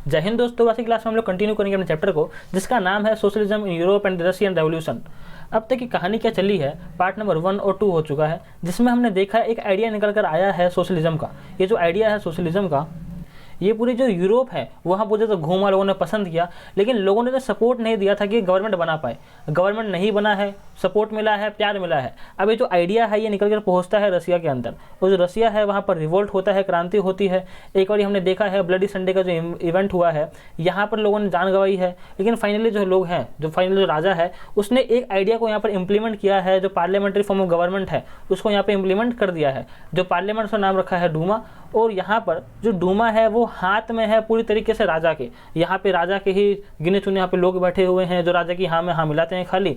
जय हिंद दोस्तों, आज की क्लास में हम लोग कंटिन्यू करेंगे अपने चैप्टर को, जिसका नाम है socialism in Europe and the Russian revolution. अब तक की कहानी क्या चली है, पार्ट नंबर 1 और 2 हो चुका है, जिसमें हमने देखा एक आइडिया निकल कर आया है सोशलिज्म का। ये जो आइडिया है सोशलिज्म का, ये पूरी जो यूरोप है वहाँ बहुत ज़्यादा घूमा, लोगों ने पसंद किया, लेकिन लोगों ने तो सपोर्ट नहीं दिया था कि गवर्नमेंट बना पाए। गवर्नमेंट नहीं बना है, सपोर्ट मिला है, प्यार मिला है। अब ये जो आइडिया है ये निकल कर पहुँचता है रसिया के अंदर, और जो रसिया है वहाँ पर रिवोल्ट होता है, क्रांति होती है। एक बार हमने देखा है ब्लडी संडे का जो इवेंट हुआ है, यहाँ पर लोगों ने जान गंवाई है, लेकिन फाइनली जो लोग हैं, जो फाइनली जो राजा है, उसने एक आइडिया को यहाँ पर इम्प्लीमेंट किया है। जो पार्लियामेंट्री फॉर्म ऑफ गवर्नमेंट है उसको यहाँ पर इम्प्लीमेंट कर दिया है। जो पार्लियामेंट का नाम रखा है डूमा, और यहाँ पर जो डूमा है वो हाथ में है पूरी तरीके से राजा के। यहाँ पे राजा के ही गिने चुने यहाँ पे लोग बैठे हुए हैं जो राजा की हाँ में हाँ मिलाते हैं खाली।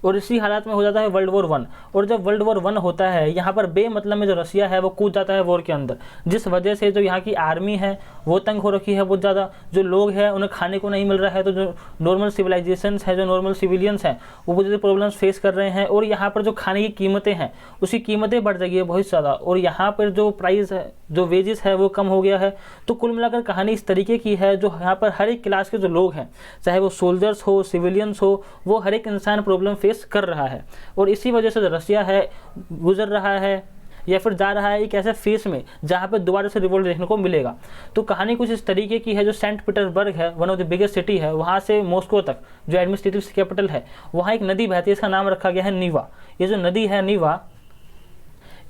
और इसी हालात में हो जाता है वर्ल्ड वॉर 1। और जब वर्ल्ड वॉर 1 होता है, यहाँ पर बेमतलब में जो रसिया है वो कूद जाता है वॉर के अंदर, जिस वजह से जो यहाँ की आर्मी है वो तंग हो रखी है बहुत ज़्यादा। जो लोग हैं उन्हें खाने को नहीं मिल रहा है, तो जो नॉर्मल सिविलाइजेशंस है, जो नॉर्मल सिविलियंस हैं, वो बहुत ज़्यादा प्रॉब्लम्स फेस कर रहे हैं। और यहाँ पर जो खाने की कीमतें हैं उसकी कीमतें बढ़ जाएगी बहुत ज़्यादा, और यहाँ पर जो प्राइस है, जो वेजेस है वो कम हो गया है। तो कुल मिलाकर कहानी इस तरीके की है, जो यहाँ पर हर एक क्लास के जो लोग हैं, चाहे वो सोल्जर्स हो, सिविलियंस हो, वो हर एक इंसान प्रॉब्लम फेस कर रहा है। और इसी वजह से रसिया है गुजर रहा है या फिर जा रहा है एक ऐसे फेस में जहाँ पे दोबारा से रिवोल्ट देखने को मिलेगा। तो कहानी कुछ इस तरीके की है। जो सेंट पीटर्सबर्ग है, one of the biggest city है, वहाँ से मॉस्को तक जो एडमिनिस्ट्रेटिव कैपिटल है, वहाँ एक नदी बहती है, इसका नाम रखा गया है नीवा। ये जो नदी है नीवा,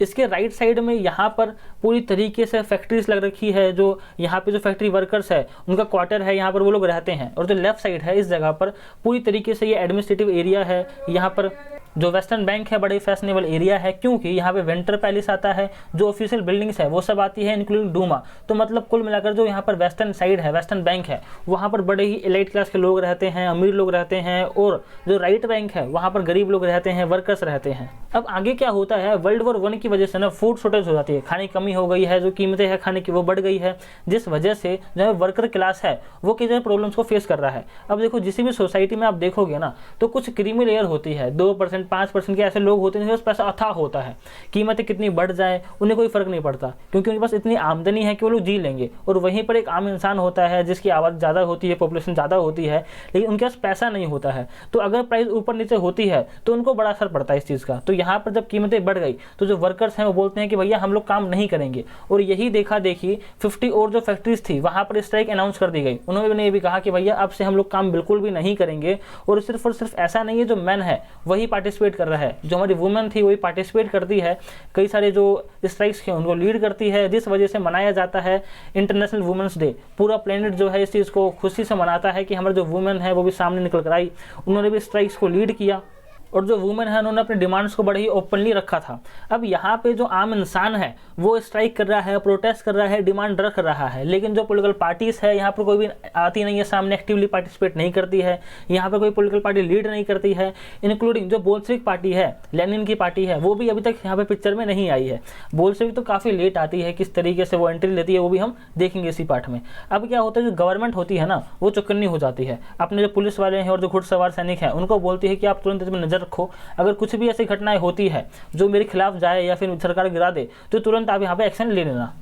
इसके राइट साइड में यहाँ पर पूरी तरीके से फैक्ट्रीज लग रखी है। जो यहाँ पे जो फैक्ट्री वर्कर्स है उनका क्वार्टर है, यहाँ पर वो लोग रहते हैं। और जो लेफ्ट साइड है इस जगह पर पूरी तरीके से ये एडमिनिस्ट्रेटिव एरिया है। यहाँ पर जो वेस्टर्न बैंक है बड़े फैशनेबल एरिया है, क्योंकि यहाँ पे विंटर पैलेस आता है, जो ऑफिशियल बिल्डिंग्स है वो सब आती है इंक्लूडिंग डूमा। तो मतलब कुल मिलाकर जो यहाँ पर वेस्टर्न साइड है, वेस्टर्न बैंक है, वहाँ पर बड़े ही एलाइट क्लास के लोग रहते हैं, अमीर लोग रहते हैं। और जो राइट बैंक है वहाँ पर गरीब लोग रहते हैं, वर्कर्स रहते हैं। अब आगे क्या होता है, वर्ल्ड वॉर 1 की वजह से ना फूड शॉर्टेज हो जाती है, खाने की कमी हो गई है, जो कीमतें हैं खाने की वो बढ़ गई है, जिस वजह से जो वर्कर क्लास है वो कई सारे प्रॉब्लम्स को फेस कर रहा है। अब देखो, जिस भी सोसाइटी में आप देखोगे ना, तो कुछ क्रीमी लेयर होती है, 2% 5% के ऐसे लोग होते हैं जिनके पास पैसा अथाह होता है। कीमतें कितनी बढ़ जाए उन्हें कोई फर्क नहीं पड़ता, क्योंकि उनके पास इतनी आमदनी है कि वो लोग जी लेंगे। और वहीं पर एक आम इंसान होता है जिसकी आवाज़ ज़्यादा होती है, पॉपुलेशन ज़्यादा होती है, लेकिन उनके पास पैसा नहीं होता है। तो अगर प्राइस ऊपर नीचे होती है तो उनको बड़ा असर पड़ता है इस चीज़ का। तो यहाँ पर जब कीमतें बढ़ गई तो जो वर्कर्स हैं वो बोलते हैं कि भैया हम लोग काम नहीं करेंगे। और यही देखा देखी 50 और जो फैक्ट्रीज थी वहाँ पर स्ट्राइक अनाउंस कर दी गई। उन्होंने ये भी कहा कि भैया अब से हम लोग काम बिल्कुल भी नहीं करेंगे। और सिर्फ ऐसा नहीं है जो मैन है वही पार्टिसिपेट कर रहा है, जो हमारी वुमेन थी वही पार्टिसिपेट करती है। कई सारे जो स्ट्राइक्स हैं उनको लीड करती है, जिस वजह से मनाया जाता है इंटरनेशनल वुमेन्स डे। पूरा प्लेनेट जो है इस चीज़ को खुशी से मनाता है कि हमारे जो वुमेन है वो भी सामने निकल कर आई, उन्होंने भी स्ट्राइक्स को लीड किया। और जो वुमेन है उन्होंने अपने डिमांड्स को बड़े ही ओपनली रखा था। अब यहाँ पे जो आम इंसान है वो स्ट्राइक कर रहा है, प्रोटेस्ट कर रहा है, डिमांड रख रहा है, लेकिन जो पॉलिटिकल पार्टीज है यहाँ पर कोई भी आती नहीं है सामने, एक्टिवली पार्टिसिपेट नहीं करती है। यहाँ पर कोई पॉलिटिकल पार्टी लीड नहीं करती है, इंक्लूडिंग जो बोल्शेविक पार्टी है, लेनिन की पार्टी है, वो भी अभी तक यहाँ पे पिक्चर में नहीं आई है। बोल्शेविक तो काफ़ी लेट आती है, किस तरीके से वो एंट्री लेती है वो भी हम देखेंगे इसी पार्ट में। अब क्या होता है, जो गवर्नमेंट होती है ना वो चौकन्नी हो जाती है। अपने जो पुलिस वाले हैं और जो घुड़सवार सैनिक हैं उनको बोलती है कि आप तुरंत इसमें नजर रखो, अगर कुछ भी ऐसी घटनाएं होती है जो मेरे खिलाफ जाए या फिर सरकार गिरा दे तो तुरंत आप यहाँ पे एक्शन ले लेना।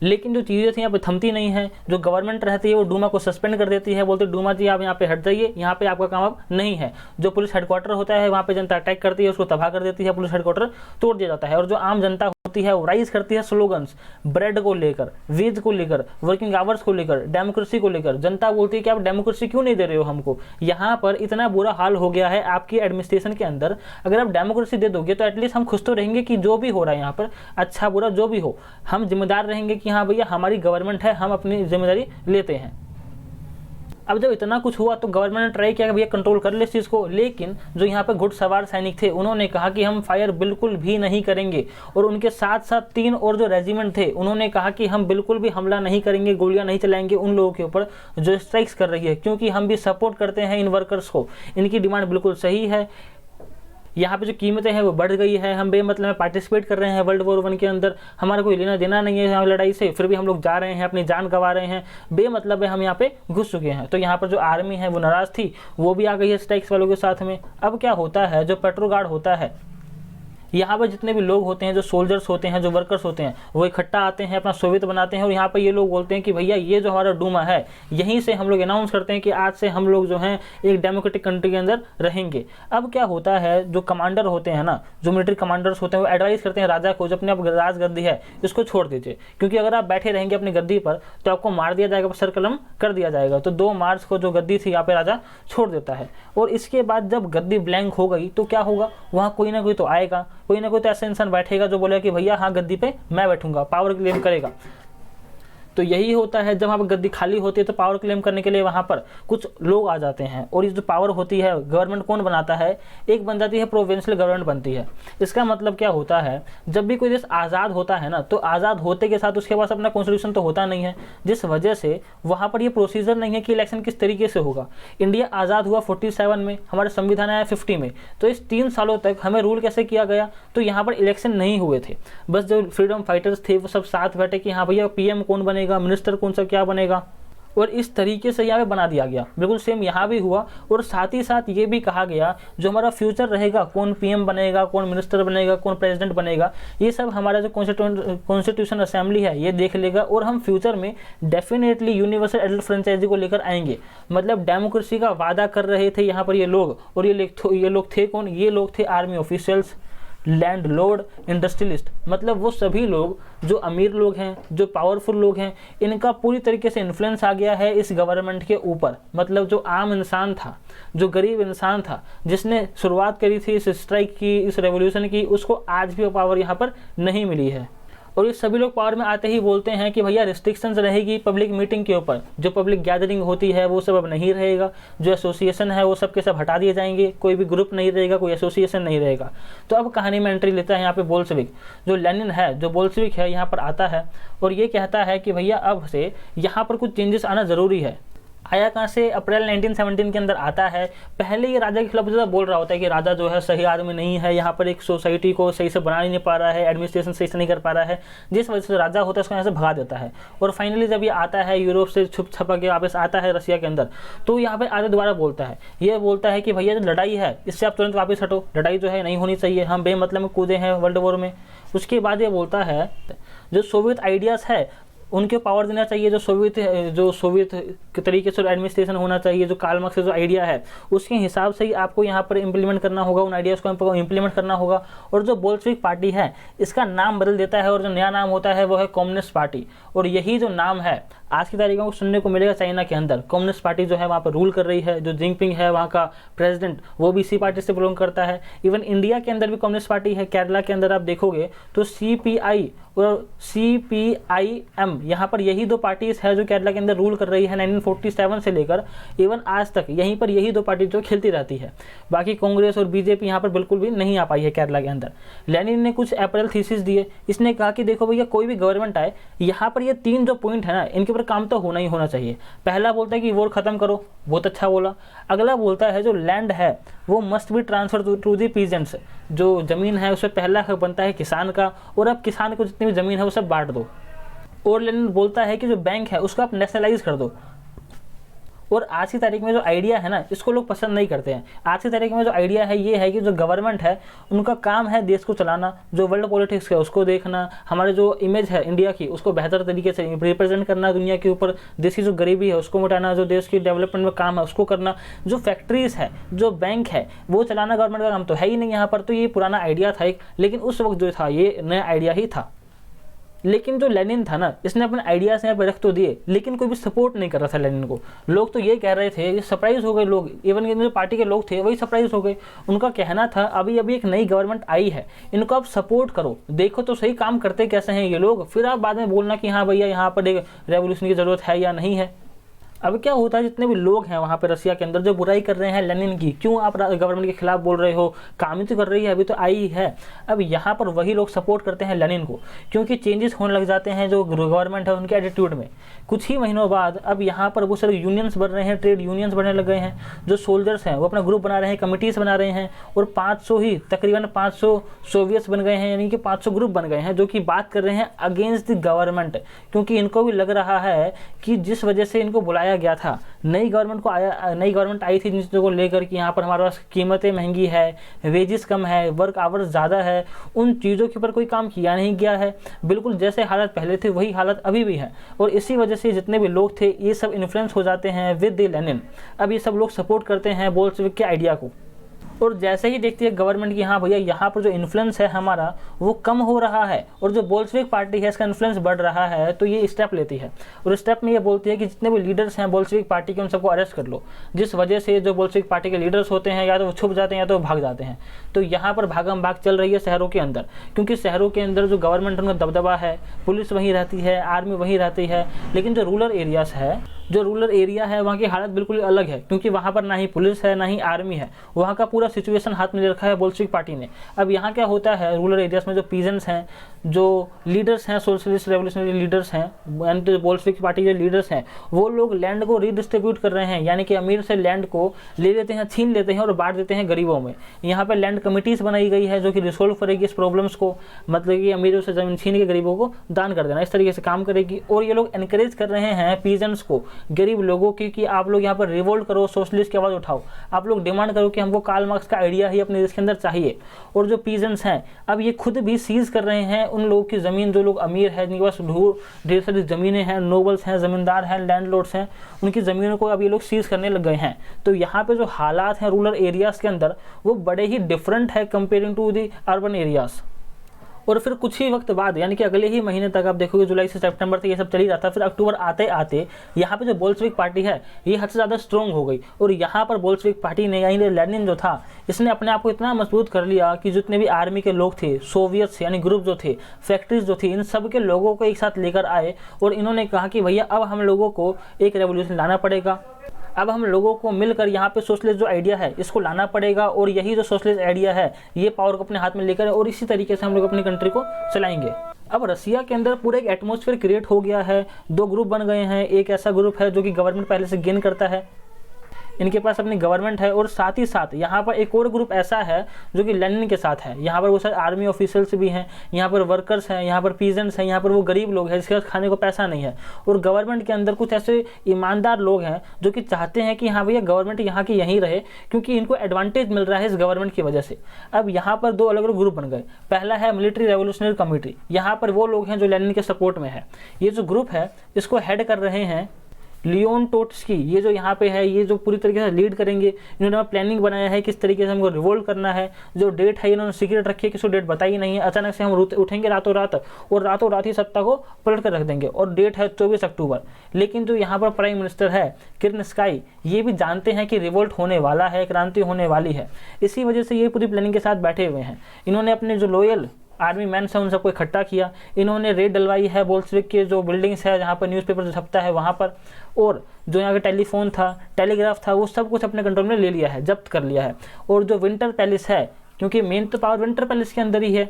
लेकिन जो चीज़ें थी यहाँ पे थमती नहीं है। जो गवर्नमेंट रहती है वो डूमा को सस्पेंड कर देती है, बोलते डूमा जी आप यहाँ पे हट जाइए, यहाँ पे आपका काम अब नहीं है। जो पुलिस हेडक्वार्टर होता है वहाँ पे जनता अटैक करती है, उसको तबाह कर देती है, पुलिस हेडक्वार्टर तोड़ दिया जाता है। और जो आम जनता होती है वो राइज करती है स्लोगन्स, ब्रेड को लेकर, वेज को लेकर, वर्किंग आवर्स को लेकर, डेमोक्रेसी को लेकर। जनता बोलती है कि आप डेमोक्रेसी क्यों नहीं दे रहे हो हमको, यहाँ पर इतना बुरा हाल हो गया है आपकी एडमिनिस्ट्रेशन के अंदर, अगर आप डेमोक्रेसी दे दोगे तो एटलीस्ट हम खुश तो रहेंगे कि जो भी हो रहा है यहाँ पर अच्छा बुरा जो भी हो हम जिम्मेदार रहेंगे कि हाँ भैया हमारी गवर्नमेंट है, हम अपनी जिम्मेदारी लेते हैं। अब जब इतना कुछ हुआ तो गवर्नमेंट ने ट्राई किया कि भैया कंट्रोल कर ले इस चीज़ को, लेकिन जो यहाँ पर घुड़सवार सैनिक थे उन्होंने कहा कि हम फायर बिल्कुल भी नहीं करेंगे। और उनके साथ साथ 3 और जो रेजिमेंट थे उन्होंने कहा कि हम बिल्कुल भी हमला नहीं करेंगे, गोलियां नहीं चलाएंगे उन लोगों के ऊपर जो स्ट्राइक्स कर रही है, क्योंकि हम भी सपोर्ट करते हैं इन वर्कर्स को, इनकी डिमांड बिल्कुल सही है। यहाँ पे जो कीमतें हैं वो बढ़ गई है, हम बेमतलब में पार्टिसिपेट कर रहे हैं वर्ल्ड वॉर 1 के अंदर, हमारा कोई लेना देना नहीं है यहाँ लड़ाई से, फिर भी हम लोग जा रहे हैं, अपनी जान गंवा रहे हैं, बेमतलब है हम यहाँ पे घुस चुके हैं। तो यहाँ पर जो आर्मी है वो नाराज़ थी, वो भी आ गई है स्ट्राइक्स वालों के साथ में। अब क्या होता है, जो पेट्रोल गार्ड होता है यहाँ पर जितने भी लोग होते हैं, जो सोल्जर्स होते हैं, जो वर्कर्स होते हैं, वो इकट्ठा आते हैं, अपना सोवियत बनाते हैं और यहाँ पर ये लोग बोलते हैं कि भैया ये जो हमारा डूमा है, यहीं से हम लोग अनाउंस करते हैं कि आज से हम लोग जो हैं एक डेमोक्रेटिक कंट्री के अंदर रहेंगे। अब क्या होता है, जो कमांडर होते हैं ना, जो मिलिट्री कमांडर्स होते हैं, वो एडवाइस करते हैं राजा को, जो अपने आप राज गद्दी है इसको छोड़ दीजिए, क्योंकि अगर आप बैठे रहेंगे अपनी गद्दी पर तो आपको मार दिया जाएगा, सर कलम कर दिया जाएगा। तो 2 मार्च को जो गद्दी थी यहाँ पे राजा छोड़ देता है। और इसके बाद जब गद्दी ब्लैंक हो गई तो क्या होगा, वहाँ कोई ना कोई तो आएगा, कोई ना कोई तो ऐसा इंसान बैठेगा जो बोलेगा कि भैया हाँ गद्दी पे मैं बैठूंगा, पावर क्लेम करेगा। तो यही होता है, जब वहाँ पर गद्दी खाली होती है तो पावर क्लेम करने के लिए वहाँ पर कुछ लोग आ जाते हैं। और ये जो पावर होती है, गवर्नमेंट कौन बनाता है, एक बन जाती है प्रोविंशियल गवर्नमेंट बनती है। इसका मतलब क्या होता है, जब भी कोई देश आज़ाद होता है ना, तो आज़ाद होते के साथ उसके पास अपना कॉन्स्टिट्यूशन तो होता नहीं है, जिस वजह से वहाँ पर ये प्रोसीजर नहीं है कि इलेक्शन किस तरीके से होगा। इंडिया आज़ाद हुआ 47 में, हमारे संविधान आया 50 में, तो इस 3 सालों तक हमें रूल कैसे किया गया, तो यहाँ पर इलेक्शन नहीं हुए थे। बस जो फ्रीडम फाइटर्स थे वो सब साथ बैठे कि हाँ भैया पीएम कौन बनेगा, मिनिस्टर कौन सा क्या बनेगा, और इस तरीके से यहाँ पे बना दिया गया। बिल्कुल सेम यहाँ भी हुआ। और साथ ही साथ ये भी कहा गया जो हमारा फ्यूचर रहेगा, कौन पीएम बनेगा, कौन मिनिस्टर बनेगा, कौन प्रेसिडेंट बनेगा, ये सब हमारा जो कॉन्स्टिट्यूशन असेंबली है ये देख लेगा। और हम फ्यूचर में डेफिनेटली यूनिवर्सल एडल्ट फ्रेंचाइजी को लेकर आएंगे। मतलब डेमोक्रेसी का वादा कर रहे थे यहाँ पर ये लोग। और ये लोग थे कौन, ये लोग थे आर्मी ऑफिशियल्स, लैंडलॉर्ड, इंडस्ट्रियलिस्ट। मतलब वो सभी लोग जो अमीर लोग हैं, जो पावरफुल लोग हैं, इनका पूरी तरीके से इन्फ्लुएंस आ गया है इस गवर्नमेंट के ऊपर। मतलब जो आम इंसान था, जो गरीब इंसान था, जिसने शुरुआत करी थी इस स्ट्राइक की, इस रेवोल्यूशन की, उसको आज भी पावर यहाँ पर नहीं मिली है। और ये सभी लोग पावर में आते ही बोलते हैं कि भैया रिस्ट्रिक्शंस रहेगी पब्लिक मीटिंग के ऊपर, जो पब्लिक गैदरिंग होती है वो सब अब नहीं रहेगा, जो एसोसिएशन है वो सब के सब हटा दिए जाएंगे, कोई भी ग्रुप नहीं रहेगा, कोई एसोसिएशन नहीं रहेगा। तो अब कहानी में एंट्री लेता है यहाँ पे बोल्शेविक। जो लेनिन है, जो बोल्शेविक है, यहाँ पर आता है और ये कहता है कि भैया अब से यहाँ पर कुछ चेंजेस आना ज़रूरी है। आया कहाँ से, अप्रैल 1917 के अंदर आता है। पहले ये राजा के खिलाफ ज़्यादा बोल रहा होता है कि राजा जो है सही आदमी नहीं है, यहाँ पर एक सोसाइटी को सही से बना नहीं पा रहा है, एडमिनिस्ट्रेशन सही से नहीं कर पा रहा है, जिस वजह से राजा होता है उसको यहाँ से भगा देता है। और फाइनली जब ये आता है यूरोप से छुप छपा के वापस आता है रसिया के अंदर, तो यहाँ पर आगे दोबारा बोलता है, ये बोलता है कि भैया जो लड़ाई है इससे आप तुरंत वापस हटो, लड़ाई जो है नहीं होनी चाहिए, हम बेमतलब में कूदे हैं वर्ल्ड वॉर में। उसके बाद ये बोलता है जो सोवियत आइडियाज़ है उनके पावर देना चाहिए, जो सोवियत के तरीके से एडमिनिस्ट्रेशन होना चाहिए, जो कार्ल मार्क्स का जो आइडिया है उसके हिसाब से ही आपको यहाँ पर इम्प्लीमेंट करना होगा, उन आइडियाज़ को आपको इम्प्लीमेंट करना होगा। और जो बोल्शेविक पार्टी है इसका नाम बदल देता है और जो नया नाम होता है वो है कम्युनिस्ट पार्टी। और यही जो नाम है आज की तारीख में सुनने को मिलेगा चाइना के अंदर। कम्युनिस्ट पार्टी जो है वहाँ पर रूल कर रही है, जो जिनपिंग है वहाँ का प्रेसिडेंट वो भी इसी पार्टी से बिलोंग करता है। इवन इंडिया के अंदर भी कम्युनिस्ट पार्टी है। केरला के अंदर आप देखोगे तो CPI और CPIM, यहाँ पर यही 2 पार्टीज है जो केरला के अंदर रूल कर रही है 1947 से लेकर इवन आज तक। यहीं पर यही 2 पार्टी जो खेलती रहती है, बाकी कांग्रेस और बीजेपी यहाँ पर बिल्कुल भी नहीं आ पाई है केरला के अंदर। लेनिन ने कुछ अप्रैल थीसिस दिए, इसने कहा कि देखो भैया कोई भी गवर्नमेंट आए, यहाँ पर ये 3 जो पॉइंट है ना इनके ऊपर काम तो होना ही होना चाहिए। पहला बोलता है कि वॉर खत्म करो, बहुत अच्छा बोला। अगला बोलता है जो लैंड है वो must be transfer to the peasants, जो जमीन है उसमें पहला हक बनता है किसान का, और अब किसान को जितनी भी जमीन है वो सब बांट दो। और लेनिन बोलता है कि जो बैंक है उसको आप नेशनलाइज कर दो। और आज की तारीख में जो आइडिया है ना इसको लोग पसंद नहीं करते हैं। आज की तारीख में जो आइडिया है ये है कि जो गवर्नमेंट है उनका काम है देश को चलाना, जो वर्ल्ड पॉलिटिक्स है उसको देखना, हमारे जो इमेज है इंडिया की उसको बेहतर तरीके से रिप्रेजेंट करना दुनिया के ऊपर, देश की जो गरीबी है उसको मिटाना, जो देश की डेवलपमेंट में काम है उसको करना, जो फैक्ट्रीज है, जो बैंक है वो चलाना गवर्नमेंट का काम तो है ही नहीं यहाँ पर। तो ये पुराना आइडिया था एक, लेकिन उस वक्त जो था ये नया आइडिया ही था। लेकिन जो लेनिन था ना इसने अपने आइडियाज़ यहाँ पे रख तो दिए, लेकिन कोई भी सपोर्ट नहीं कर रहा था लेनिन को। लोग तो ये कह रहे थे, ये सरप्राइज हो गए लोग, इवन जो पार्टी के लोग थे वही सरप्राइज हो गए। उनका कहना था अभी अभी एक नई गवर्नमेंट आई है, इनको आप सपोर्ट करो, देखो तो सही काम करते कैसे हैं ये लोग, फिर आप बाद में बोलना कि हाँ भैया यहाँ पर एक रेवोल्यूशन की ज़रूरत है या नहीं है। अब क्या होता है, जितने भी लोग हैं वहाँ पे रसिया के अंदर जो बुराई कर रहे हैं लेनिन की, क्यों आप गवर्नमेंट के खिलाफ बोल रहे हो, काम ही तो कर रही है, अभी तो आई है। अब यहाँ पर वही लोग सपोर्ट करते हैं लेनिन को, क्योंकि चेंजेस होने लग जाते हैं जो गवर्नमेंट है उनके एटीट्यूड में। कुछ ही महीनों बाद अब यहाँ पर वो सारे यूनियंस बन रहे हैं, ट्रेड यूनियंस बनने लग गए हैं, जो सोल्जर्स हैं वो अपना ग्रुप बना रहे हैं, कमिटीज़ बना रहे हैं, और 500 ही तकरीबन 500 सोवियट्स बन गए हैं, यानी कि 500 ग्रुप बन गए हैं जो कि बात कर रहे हैं अगेंस्ट द गवर्नमेंट। क्योंकि इनको भी लग रहा है कि जिस वजह से इनको बुलाया लाया गया था, नई गवर्नमेंट आई थी जिन चीज़ों को लेकर कि यहाँ पर हमारे पास कीमतें महंगी है, वेजेस कम है, वर्क आवर्स ज़्यादा है, उन चीज़ों के ऊपर कोई काम किया नहीं गया है। बिल्कुल जैसे हालत पहले थे वही हालत अभी भी है, और इसी वजह से जितने भी लोग थे ये सब इन्फ्लुएंस हो जाते हैं विद द लेनिन। अब ये सब लोग सपोर्ट करते हैं बोल्शेविक के आइडिया को, और जैसे ही देखती है गवर्नमेंट की हाँ भैया यहाँ पर जो इन्फ्लुएंस है हमारा वो कम हो रहा है और जो बोल्शेविक पार्टी है इसका इन्फ्लुएंस बढ़ रहा है, तो ये स्टेप लेती है। और स्टेप में ये बोलती है कि जितने भी लीडर्स हैं बोल्शेविक पार्टी के उन सबको अरेस्ट कर लो, जिस वजह से जो बोल्शेविक पार्टी के लीडर्स होते हैं या तो वो छुप जाते हैं या तो भाग जाते हैं। तो यहाँ पर भागम भाग चल रही है शहरों के अंदर, क्योंकि शहरों के अंदर जो गवर्नमेंट उनका दबदबा है, पुलिस वहीं रहती है, आर्मी वहीं रहती है, लेकिन जो रूरल एरिया है वहाँ की हालत बिल्कुल अलग है, क्योंकि वहाँ पर ना ही पुलिस है ना ही आर्मी है, वहाँ का पूरा सिचुएशन हाथ में ले रखा है बोल्शेविक पार्टी ने। अब यहाँ क्या होता है रूरल एरियाज में जो पीजेंट्स हैं, जो लीडर्स हैं, सोशलिस्ट रेवोल्यूशनरी लीडर्स हैं एंड बोल्शेविक पार्टी के लीडर्स हैं, वो लोग लैंड को रीडिस्ट्रीब्यूट कर रहे हैं, यानी कि अमीर से लैंड को ले लेते हैं, छीन लेते हैं और बांट देते हैं गरीबों में। यहाँ पर लैंड कमिटीज़ बनाई गई है जो कि रिसोल्व करेगी इस प्रॉब्लम्स को, मतलब कि अमीरों से ज़मीन छीन के गरीबों को दान कर देना, इस तरीके से काम करेगी। और ये लोग एनकरेज कर रहे हैं पीजेंट्स को, गरीब लोगों की, कि आप लोग यहाँ पर रिवोल्ट करो, सोशलिस्ट की आवाज़ उठाओ, आप लोग डिमांड करो कि हमको कार्ल मार्क्स का आइडिया ही अपने देश के अंदर चाहिए। और जो पीजेंट्स हैं अब ये खुद भी सीज कर रहे हैं उन लोगों की ज़मीन, जो लोग अमीर है, जिनके पास ढेर सारी ज़मीनें हैं, नोबल्स हैं, ज़मींदार हैं, लैंडलॉर्ड्स हैं, उनकी ज़मीनों को अब ये लोग सीज करने लग गए हैं। तो यहाँ पे जो हालात हैं रूरल एरियाज़ के अंदर वो बड़े ही डिफरेंट है comparing to the urban areas. और फिर कुछ ही वक्त बाद, यानी कि अगले ही महीने तक आप देखोगे जुलाई से सितंबर तक ये सब चल ही रहा था, फिर अक्टूबर आते आते यहाँ पे जो बोल्शेविक पार्टी है ये हद से ज़्यादा स्ट्रॉन्ग हो गई। और यहाँ पर बोल्शेविक पार्टी ने, यानी लेनिन जो था, इसने अपने आप को इतना मजबूत कर लिया कि जितने भी आर्मी के लोग थे, सोवियट्स यानी ग्रुप जो थे, फैक्ट्रीज जो थी, इन सब के लोगों को एक साथ लेकर आए और इन्होंने कहा कि भैया अब हम लोगों को एक रेवोल्यूशन लाना पड़ेगा, अब हम लोगों को मिलकर यहाँ पे सोशलिस्ट जो आइडिया है इसको लाना पड़ेगा, और यही जो सोशलिस्ट आइडिया है ये पावर को अपने हाथ में लेकर, और इसी तरीके से हम लोग अपनी कंट्री को चलाएंगे। अब रसिया के अंदर पूरा एक एटमॉस्फेयर क्रिएट हो गया है, दो ग्रुप बन गए हैं। एक ऐसा ग्रुप है जो कि गवर्नमेंट पहले से गेन करता है, इनके पास अपनी गवर्नमेंट है, और साथ ही साथ यहाँ पर एक और ग्रुप ऐसा है जो कि लेनिन के साथ है। यहाँ पर वो सारे आर्मी ऑफिसर्स भी हैं, यहाँ पर वर्कर्स हैं, यहाँ पर पीजेंट्स हैं, यहाँ पर वो गरीब लोग हैं जिसके पास खाने को पैसा नहीं है। और गवर्नमेंट के अंदर कुछ ऐसे ईमानदार लोग हैं जो कि चाहते हैं कि हाँ भैया गवर्नमेंट यहाँ की यहीं रहे, क्योंकि इनको एडवांटेज मिल रहा है इस गवर्नमेंट की वजह से। अब यहाँ पर दो अलग अलग ग्रुप बन गए। पहला है मिलिट्री रेवोल्यूशनरी कमेटी, यहाँ पर वो लोग हैं जो लेनिन के सपोर्ट में है। ये जो ग्रुप है इसको हेड कर रहे हैं लियोन ट्रोट्स्की, ये जो यहाँ पे है, ये जो पूरी तरीके से लीड करेंगे। इन्होंने प्लानिंग बनाया है किस तरीके से हमको रिवोल्ट करना है। जो डेट है इन्होंने सीक्रेट रखी है, किसी को डेट बताई नहीं है। अचानक से हम उठेंगे रातों रात और रातों रात ही सत्ता को पलट कर रख देंगे, और डेट है 24 अक्टूबर। लेकिन जो यहाँ पर प्राइम मिनिस्टर है किर्नस्काई, ये भी जानते हैं कि रिवोल्ट होने वाला है, क्रांति होने वाली है, इसी वजह से ये पूरी प्लानिंग के साथ बैठे हुए हैं। इन्होंने अपने जो लॉयल आर्मी मैन है उन सबको इकट्ठा किया, इन्होंने रेड डलवाई है बोल्शेविक के जो बिल्डिंग्स है जहाँ पर न्यूज़पेपर जो छपता है वहाँ पर, और जो यहाँ का टेलीफोन था, टेलीग्राफ था, वो सब कुछ अपने कंट्रोल में ले लिया है, जब्त कर लिया है। और जो विंटर पैलेस है, क्योंकि मेन तो पावर विंटर पैलेस के अंदर ही है,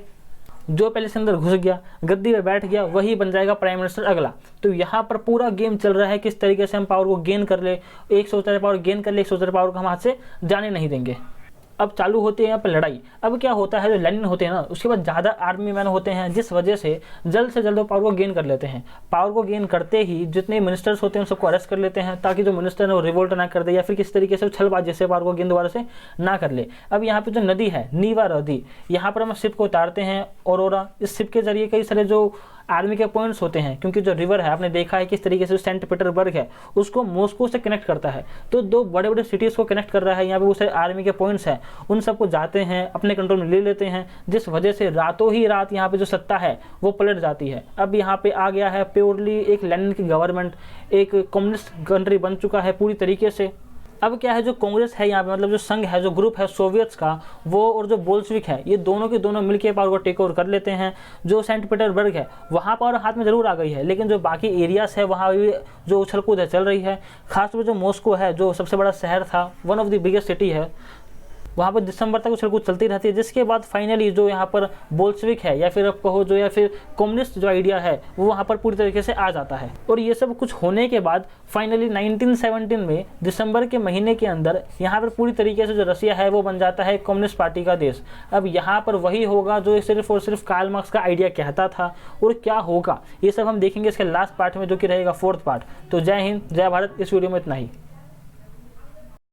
जो पैलेस के अंदर घुस गया, गद्दी पे बैठ गया, वही बन जाएगा प्राइम मिनिस्टर अगला। तो यहाँ पर पूरा गेम चल रहा है किस तरीके से हम पावर को गेन कर ले। एक सोच रहा है पावर गेन कर ले, एक सोच रहा है पावर को हम हाथ से जाने नहीं देंगे। अब चालू होती है यहाँ पर लड़ाई। अब क्या होता है, जो लेनिन होते हैं ना, उसके बाद ज़्यादा आर्मी मैन होते हैं, जिस वजह से जल्द से जल्द वो पावर को गेन कर लेते हैं। पावर को गेन करते ही जितने मिनिस्टर्स होते हैं उन सबको अरेस्ट कर लेते हैं, ताकि जो मिनिस्टर है वो रिवोल्ट ना कर दे या फिर किस तरीके से छलबाजी से पावर को गेन दोबारा से ना कर ले। अब यहाँ पे जो नदी है नीवा नदी, यहाँ पर हम शिप को उतारते हैं औरोरा। इस शिप के जरिए कई सारे जो आर्मी के पॉइंट्स होते हैं, क्योंकि जो रिवर है आपने देखा है किस तरीके से सेंट पीटर्सबर्ग है उसको मॉस्को से कनेक्ट करता है, तो दो बड़े बड़े सिटीज़ को कनेक्ट कर रहा है। यहाँ पे वो सारे आर्मी के पॉइंट्स हैं, उन सबको जाते हैं अपने कंट्रोल में ले लेते हैं, जिस वजह से रातों ही रात यहाँ पे जो सत्ता है वो पलट जाती है। अब यहाँ पे आ गया है प्योरली एक लेनिन की गवर्नमेंट, एक कम्युनिस्ट कंट्री बन चुका है पूरी तरीके से। अब क्या है, जो कांग्रेस है यहाँ पे, मतलब जो संघ है, जो ग्रुप है सोवियट्स का, वो और जो बोल्शेविक है, ये दोनों के दोनों मिलकर पावर को टेक ओवर कर लेते हैं। जो सेंट पीटर्सबर्ग है वहाँ पावर हाथ में जरूर आ गई है, लेकिन जो बाकी एरियाज है वहाँ भी जो उछल कूद है चल रही है। खासतौर पर जो मॉस्को है, जो सबसे बड़ा शहर था, one of the biggest city है, वहाँ पर दिसंबर तक उछल कूद चलती रहती है, जिसके बाद फाइनली जो यहाँ पर बोल्शेविक है या फिर आप कहो जो या फिर कम्युनिस्ट जो आइडिया है वो वहाँ पर पूरी तरीके से आ जाता है। और ये सब कुछ होने के बाद फाइनली 1917 में दिसंबर के महीने के अंदर यहाँ पर पूरी तरीके से जो रसिया है वो बन जाता है कम्युनिस्ट पार्टी का देश। अब यहाँ पर वही होगा जो सिर्फ और सिर्फ कार्ल मार्क्स का आइडिया कहता था, और क्या होगा ये सब हम देखेंगे इसके लास्ट पार्ट में, जो कि रहेगा 4th पार्ट। तो जय हिंद, जय भारत। इस वीडियो में इतना ही।